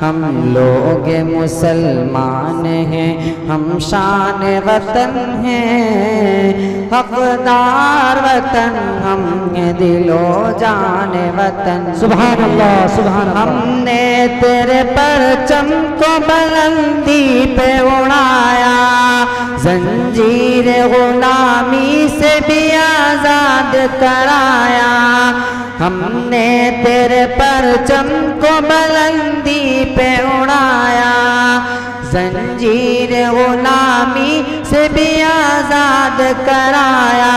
ہم لوگ مسلمان ہیں، ہم شان وطن ہیں، حقدار وطن ہم ہیں، دل و جان وطن۔ سبحان اللہ سبحان اللہ۔ ہم نے تیرے پرچم کو بلندی پہ اڑایا، زنجیر غلامی سے بھی آزاد کرایا۔ ہم نے تیرے پرچم کو بلندی پہ اڑایا، زنجیر غلامی سے بھی آزاد کرایا۔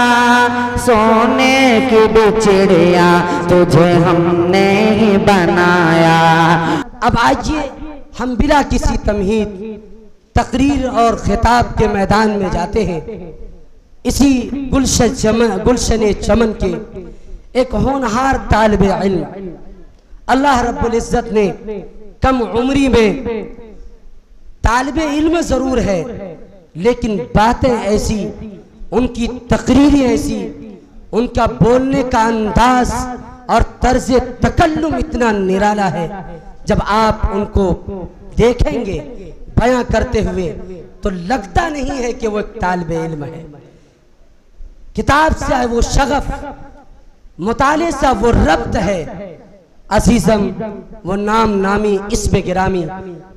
سونے کی بچڑیا تجھے ہم نے ہی بنایا۔ اب آئیے ہم بلا کسی تمہید تقریر اور خطاب کے میدان میں جاتے ہیں۔ اسی گلشن چمن کے ایک ہونہار طالب علم، اللہ رب العزت نے کم عمری میں طالب علم ضرور ہے لیکن باتیں ایسی، ان کی تقریریں ایسی، ان کا بولنے کا انداز اور طرز تکلم اتنا نرالا ہے، جب آپ ان کو دیکھیں گے بیان کرتے ہوئے تو لگتا نہیں ہے کہ وہ ایک طالب علم ہے۔ کتاب سے وہ شغف، مطالعے سے وہ ربط ہے۔ عزیزم وہ نام نامی اسم گرامی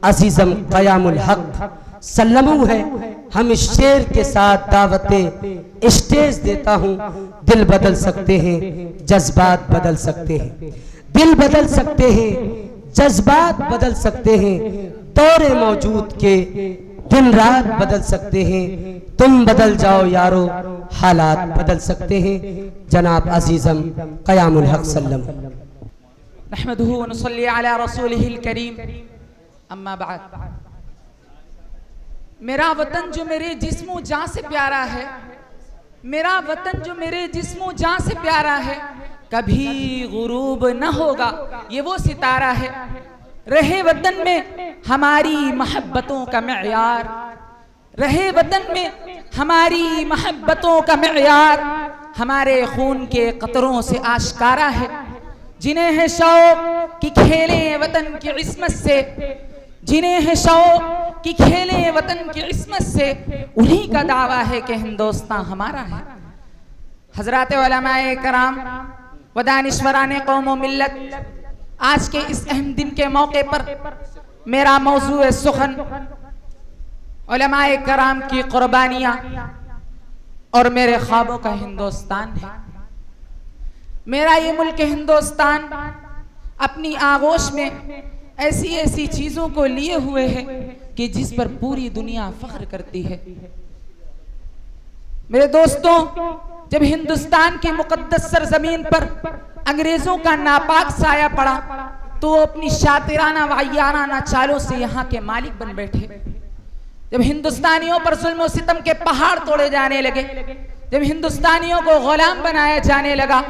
عزیزم قیام الحق سلمو ہے۔ ہم اس شعر کے ساتھ دعوت اسٹیج دیتا ہوں۔ دل بدل سکتے ہیں، جذبات بدل سکتے ہیں، دل بدل سکتے ہیں، جذبات بدل سکتے ہیں، دور موجود کے دن رات بدل سکتے ہیں، تم بدل جاؤ یارو حالات بدل سکتے ہیں۔ جناب عزیزم قیام الحق سلم۔ نحمده ونصلي على رسوله الكريم اما بعد۔ میرا وطن جو میرے جسم و جان سے پیارا ہے، میرا وطن جو میرے جسم و جان سے پیارا ہے، کبھی غروب نہ ہوگا یہ وہ ستارہ ہے۔ رہے وطن میں ہماری محبتوں کا معیار، رہے وطن میں ہماری محبتوں کا معیار، ہمارے خون کے قطروں سے آشکارا ہے۔ جنہیں ہے شوق کہ کھیلیں وطن کی عصمت سے، جنہیں ہے شوق کہ کھیلیں وطن کی عصمت سے، انہی کا دعویٰ ہے کہ ہندوستان ہمارا ہے۔ حضرات علماء کرام و دانشوران قوم و ملت، آج کے اس اہم دن کے موقع پر میرا موضوع سخن علماء کرام کی قربانیاں اور میرے خوابوں کا ہندوستان ہے۔ میرا یہ ملک ہندوستان اپنی آغوش میں ایسی ایسی چیزوں کو لیے ہوئے ہے کہ جس پر پوری دنیا فخر کرتی ہے۔ میرے دوستوں، جب ہندوستان کی مقدس سرزمین پر انگریزوں کا ناپاک سایہ پڑا تو وہ اپنی شاطرانہ و عیارانہ چالوں سے یہاں کے مالک بن بیٹھے۔ جب ہندوستانیوں پر ظلم و ستم کے پہاڑ توڑے جانے لگے، جب ہندوستانیوں کو غلام بنایا جانے لگا،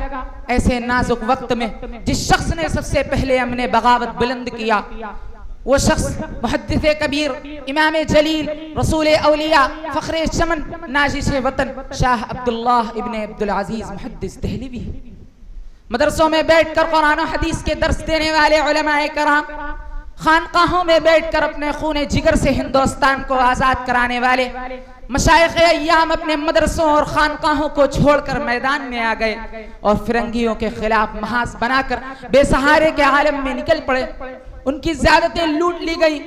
ایسے نازک وقت میں جس شخص نے سب سے پہلے امن بغاوت بلند کیا، وہ شخص محدث کبیر، امام جلیل، رسول اولیاء، فخر چمن، نازش وطن شاہ عبداللہ ابن عبدالعزیز محدث دہلوی ہے۔ مدرسوں میں بیٹھ کر قرآن و حدیث کے درس دینے والے علماء کرام، خانقاہوں میں بیٹھ کر اپنے خون جگر سے ہندوستان کو آزاد کرانے والے مشائخ ایام اپنے مدرسوں اور خانقاہوں کو چھوڑ کر میدان میں آ گئے اور فرنگیوں کے خلاف محاذ بنا کر بے سہارے کے عالم میں نکل پڑے۔ ان کی زیادتیں لوٹ لی گئی،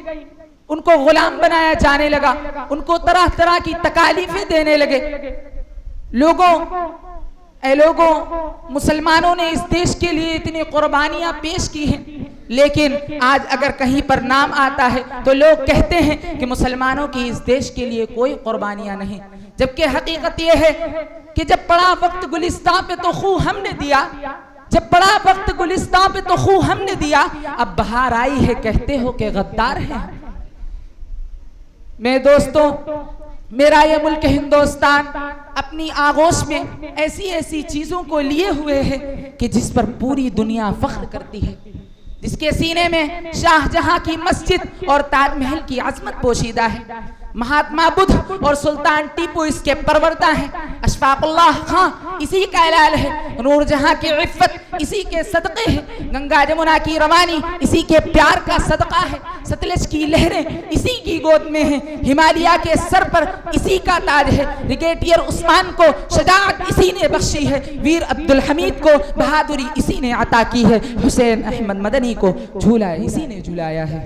ان کو غلام بنایا جانے لگا، ان کو طرح طرح کی تکالیفیں دینے لگے۔ اے لوگوں، مسلمانوں نے اس دیش کے لیے اتنی قربانیاں پیش کی ہیں، لیکن آج اگر کہیں پر نام آتا ہے تو لوگ کہتے ہیں کہ مسلمانوں کی اس دیش کے لیے کوئی قربانیاں نہیں، جبکہ حقیقت یہ ہے کہ جب پڑا وقت گلستان پہ تو خوں ہم نے دیا، جب پڑا وقت گلستان پہ تو خوں ہم نے دیا، اب بہار آئی ہے کہتے ہو کہ غدار ہے۔ میرے دوستوں، میرا یہ ملک ہندوستان اپنی آغوش میں ایسی ایسی چیزوں کو لیے ہوئے ہے کہ جس پر پوری دنیا فخر کرتی ہے، جس کے سینے میں شاہ جہاں کی مسجد اور تاج محل کی عظمت پوشیدہ ہے۔ महात्मा बुद्ध और सुल्तान टीपू इसके परवरदा हैं। अशफाकुल्लाह खां इसी का इलाल है। नूर जहां की इफ़्फ़त इसी के सदक़े है। गंगा जमुना की रवानी इसी के प्यार का सदका है। सतलज की लहरें इसी की गोद में हैं। हिमालय के सर पर इसी का ताज है। ब्रिगेडियर उस्मान को शजाअत इसी ने बख्शी है। वीर अब्दुल हमीद को बहादुरी इसी ने अता की है। हुसैन अहमद मदनी को झूला इसी ने झुलाया है।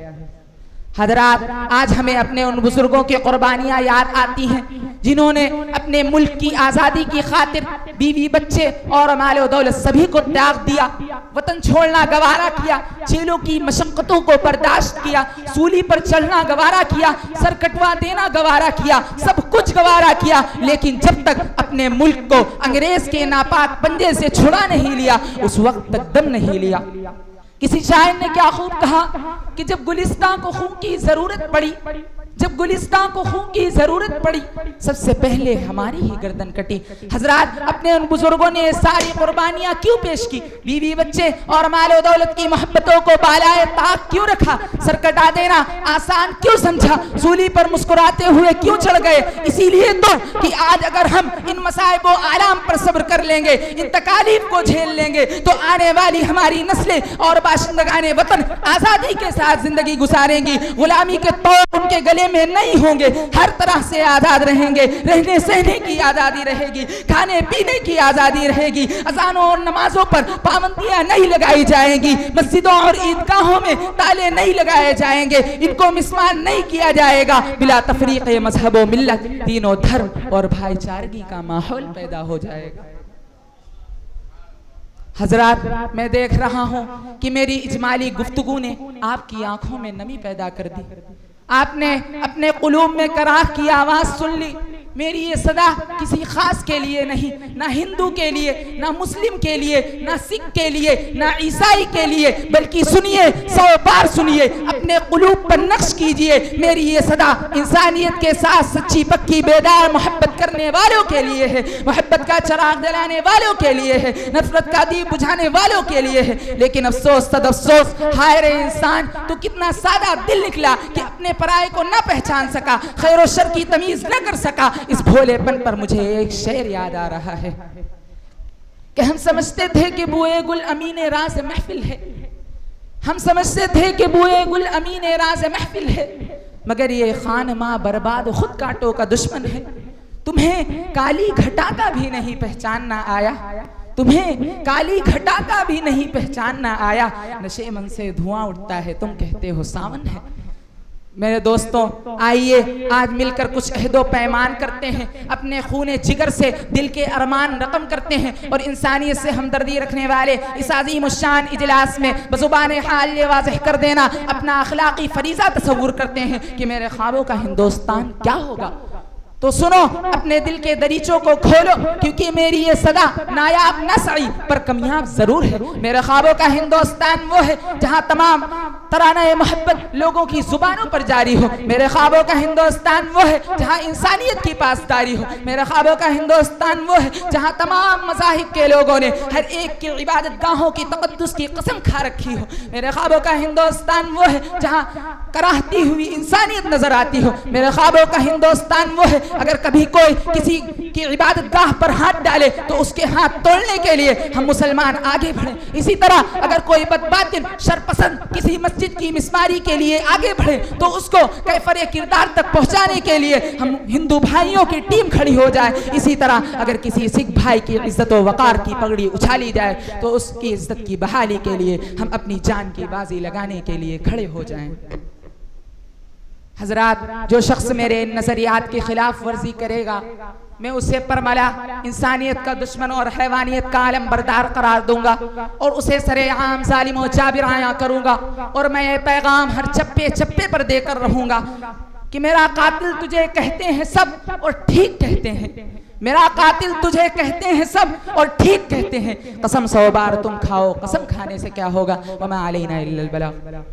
हज़रात, आज हमें अपने उन बुजुर्गों की कुर्बानियाँ याद आती हैं जिन्होंने अपने मुल्क की आज़ादी की खातिर बीवी बच्चे और माल और दौलत सभी को त्याग दिया, वतन छोड़ना गवारा किया, जेलों की मशक्क़तों को बर्दाश्त किया, सूली पर चढ़ना गवारा किया, सर कटवा देना गवारा किया, सब कुछ गवारा किया, लेकिन जब तक अपने मुल्क को अंग्रेज के नापाक पंजे से छुड़ा नहीं लिया उस वक्त तक दम नहीं लिया। किसी शायर ने क्या खूब कहा कि जब गुलिस्तां को खून की जरूरत पड़ी, जब गुलिस्तां को खून की जरूरत पड़ी, सबसे पहले हमारी ही गर्दन कटी। हजरात, अपने उन बुजुर्गों ने सारी कुर्बानियां क्यों पेश की? बीवी बच्चे और माल और दौलत की मोहब्बतों को बालाए ताक क्यों रखा? सर कटा देना आसान क्यों समझा? सूली पर मुस्कुराते हुए क्यों चढ़ गए? इसीलिए तो कि आज अगर हम इन मसाइब व आलाम पर सब्र कर लेंगे, इन तकालीफ को झेल लेंगे, तो आने वाली हमारी नस्लें और बाशिंदगाने वतन आज़ादी के साथ जिंदगी गुजारेंगी। गुलामी के तौर उनके गले में नहीं होंगे, हर तरह से आजाद रहेंगे। रहने सहने की आजादी रहेगी, खाने पीने की आजादी रहेगी, अजानों और नमाजों पर पाबंदियां नहीं लगाई जाएंगी, मस्जिदों और ईदगाहों में ताले नहीं लगाए जाएंगे, इनको मिसमान नहीं किया जाएगा। बिला तफरीक मजहब व मिल्लत, तीनों धर्म और भाईचारगी का माहौल पैदा हो जाएगा। हजरात, मैं देख रहा हूं कि मेरी इजमाली गुफ्तगू ने आपकी आंखों में नमी पैदा कर दी। आपने अपने कुलूब में कराह की आवाज सुन ली। मेरी ये सदा किसी खास के लिए नहीं, ना हिंदू के लिए, ना मुस्लिम के लिए, ना सिख के लिए, ना ईसाई के लिए, बल्कि सुनिए, 100 बार सुनिए, अपने कुलूब पर नक्श कीजिए। मेरी ये सदा इंसानियत के साथ सच्ची पक्की बेदार मोहब्बत करने वालों के लिए है, मोहब्बत का चराग जलाने वालों के लिए है, नफरत का दीप बुझाने वालों के लिए है। लेकिन अफसोस सद अफसोस, हाय रे इंसान, तो कितना सादा दिल निकला कि अपने पराये को न पहचान सका, खैर और शर की तमीज न कर सका। इस भोलेपन पर मुझे एक शेर याद आ रहा है कि हम समझते थे कि बुए गुल अमीन राज महफिल है, हम समझते थे कि बुए गुल अमीन राज महफिल है, मगर ये खान माँ बर्बाद खुद कांटों का दुश्मन है। तुम्हें काली घटा का भी नहीं पहचानना आया, तुम्हें काली घटा का भी नहीं पहचानना आया, नशे मन से धुआं उठता है, तुम कहते हो सावन है। मेरे दोस्तों, आइए आज मिलकर कुछ अहदो पैमान करते हैं, अपने खूने जिगर से दिल के अरमान रकम करते हैं और इंसानियत से हमदर्दी रखने वाले इस अज़ीम शान इजलास में बज़ुबान हाल ये वाज़ह कर देना अपना अखलाकी फरीज़ा तसव्वुर करते हैं कि मेरे ख्वाबों का हिंदुस्तान क्या होगा। तो सुनो, अपने दिल के दरीचों को खोलो, क्योंकि मेरी ये सदा नायाब न सही पर कामयाब जरूर है। मेरे ख्वाबों का हिंदुस्तान वो है जहाँ तमाम तराना मोहब्बत लोगों की जुबानों पर जारी हो। मेरे ख्वाबों का हिंदुस्तान वो है जहाँ इंसानियत की पासदारी हो। मेरे ख्वाबों का हिंदुस्तान वो है जहाँ तमाम मज़ाहिब के लोगों ने हर एक की इबादत गाहों की तक़द्दुस की कसम खा रखी हो। मेरे ख्वाबों का हिंदुस्तान वो है जहाँ कराहती हुई इंसानियत नजर आती हो। मेरे ख्वाबों का हिंदुस्तान वो है अगर कभी कोई किसी की इबादत गाह पर हाथ डाले तो उसके हाथ तोड़ने के लिए हम मुसलमान आगे बढ़े। इसी तरह अगर कोई बदबातिन शरपसंद किसी मस्जिद की मिसमारी के लिए आगे बढ़े तो उसको कैफरे किरदार तक पहुंचाने के लिए हम हिंदू भाइयों की टीम खड़ी हो जाए। इसी तरह अगर किसी सिख भाई की इज्जत व वकार की पगड़ी उछाली जाए तो उसकी इज्जत की बहाली के लिए हम अपनी जान की बाजी लगाने के लिए खड़े हो जाएं। हजरात, जो शख्स मेरे नजरियात की खिलाफ वर्जी करेगा मैं उसे परमला इंसानियत का दुश्मन और हैवानियत का आलम बरदार करार दूंगा और उसे सरेआम जालिम और जाबिर आया करूंगा। और मैं ये पैगाम हर चप्पे चप्पे पर देकर रहूंगा कि मेरा कातिल तुझे कहते हैं सब और ठीक कहते हैं, मेरा कातिल तुझे कहते हैं सब और ठीक कहते हैं। कसम 100 बार तुम खाओ, कसम खाने से क्या होगा। वमा अलैना इल्लल बलाग।